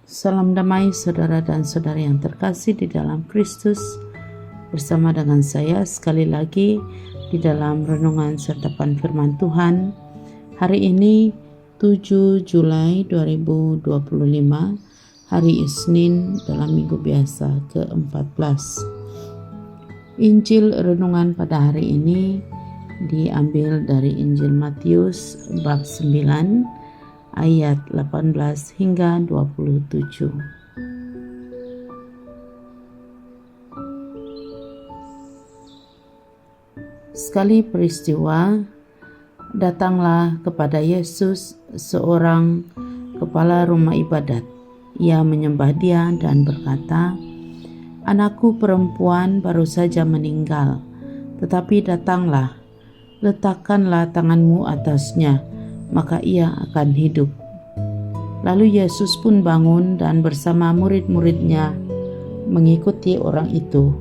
Salam damai saudara dan saudari yang terkasih di dalam Kristus. Bersama dengan saya sekali lagi di dalam renungan sertapan firman Tuhan. Hari ini 7 Julai 2025, hari Isnin dalam minggu biasa ke-14. Injil renungan pada hari ini diambil dari Injil Matius bab 9 ayat 18 hingga 27. Sekali peristiwa, datanglah kepada Yesus seorang kepala rumah ibadat. Ia menyembah Dia dan berkata, "Anakku perempuan baru saja meninggal, tetapi datanglah, letakkanlah tanganmu atasnya, maka ia akan hidup." Lalu Yesus pun bangun dan bersama murid-muridnya mengikuti orang itu.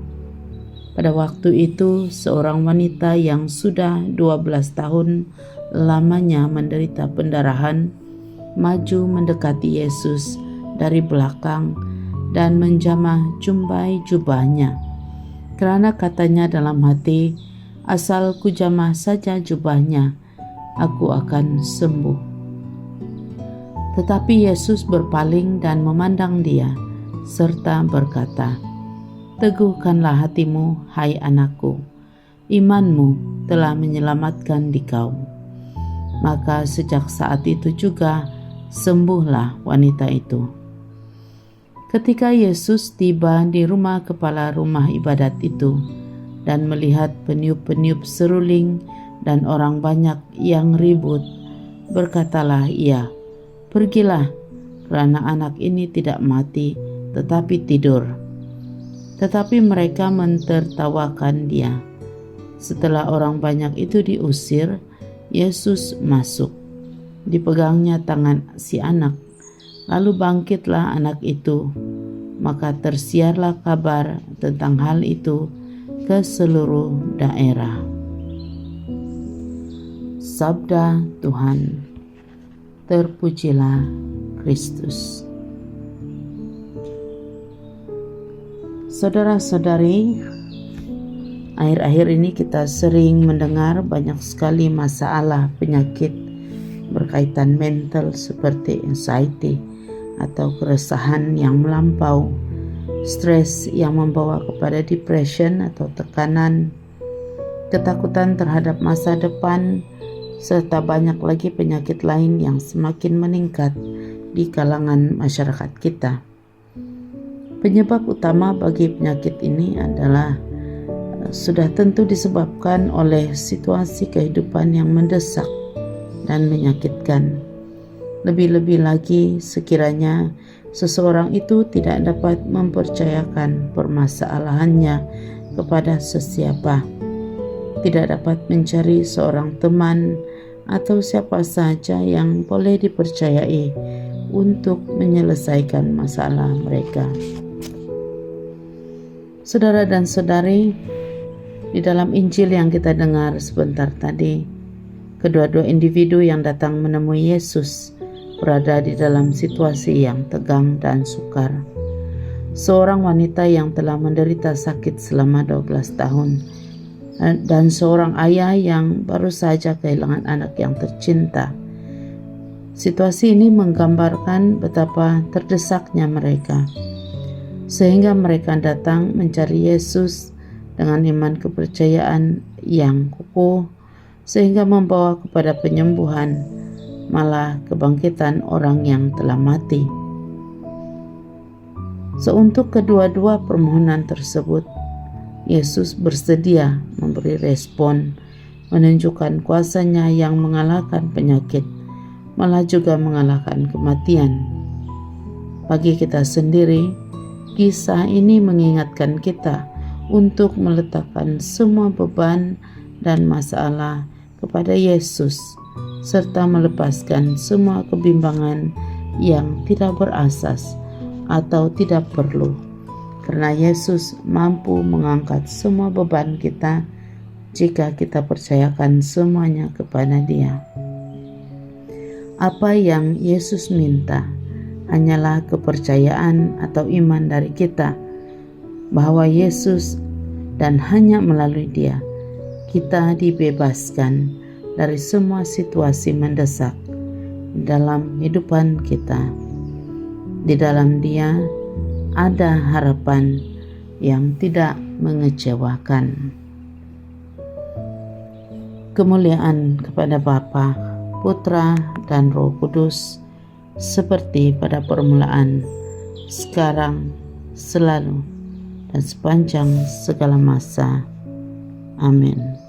Pada waktu itu seorang wanita yang sudah 12 tahun lamanya menderita pendarahan maju mendekati Yesus dari belakang dan menjamah jumbai jubahnya, karena katanya dalam hati, "Asal kujamah saja jubahnya, aku akan sembuh." Tetapi Yesus berpaling dan memandang dia, serta berkata, "Teguhkanlah hatimu, hai anakku, imanmu telah menyelamatkan dikau." Maka sejak saat itu juga sembuhlah wanita itu. Ketika Yesus tiba di rumah kepala rumah ibadat itu dan melihat peniup-peniup seruling dan orang banyak yang ribut, berkatalah ia, "Pergilah, karena anak ini tidak mati, tetapi tidur." Tetapi mereka mentertawakan dia. Setelah orang banyak itu diusir, Yesus masuk. Dipegangnya tangan si anak, lalu bangkitlah anak itu. Maka tersiarlah kabar tentang hal itu ke seluruh daerah. Sabda Tuhan. Terpujilah Kristus. Saudara-saudari, akhir-akhir ini kita sering mendengar banyak sekali masalah penyakit berkaitan mental seperti anxiety atau keresahan yang melampau, stres yang membawa kepada depression atau tekanan, ketakutan terhadap masa depan, serta banyak lagi penyakit lain yang semakin meningkat di kalangan masyarakat kita. Penyebab utama bagi penyakit ini adalah sudah tentu disebabkan oleh situasi kehidupan yang mendesak dan menyakitkan. Lebih-lebih lagi sekiranya seseorang itu tidak dapat mempercayakan permasalahannya kepada sesiapa, tidak dapat mencari seorang teman atau siapa saja yang boleh dipercayai untuk menyelesaikan masalah mereka. Saudara dan saudari, di dalam Injil yang kita dengar sebentar tadi, kedua-dua individu yang datang menemui Yesus berada di dalam situasi yang tegang dan sukar. Seorang wanita yang telah menderita sakit selama 12 tahun dan seorang ayah yang baru saja kehilangan anak yang tercinta. Situasi ini menggambarkan betapa terdesaknya mereka, sehingga mereka datang mencari Yesus dengan iman kepercayaan yang kukuh, sehingga membawa kepada penyembuhan, malah kebangkitan orang yang telah mati. Untuk kedua-dua permohonan tersebut, Yesus bersedia memberi respon, menunjukkan kuasa-Nya yang mengalahkan penyakit, malah juga mengalahkan kematian. Bagi kita sendiri, kisah ini mengingatkan kita untuk meletakkan semua beban dan masalah kepada Yesus, serta melepaskan semua kebimbangan yang tidak berasas atau tidak perlu, karena Yesus mampu mengangkat semua beban kita jika kita percayakan semuanya kepada Dia. Apa yang Yesus minta hanyalah kepercayaan atau iman dari kita bahwa Yesus dan hanya melalui Dia kita dibebaskan dari semua situasi mendesak dalam kehidupan kita. Di dalam Dia ada harapan yang tidak mengecewakan. Kemuliaan kepada Bapa, Putra, dan Roh Kudus, seperti pada permulaan, sekarang, selalu, dan sepanjang segala masa. Amin.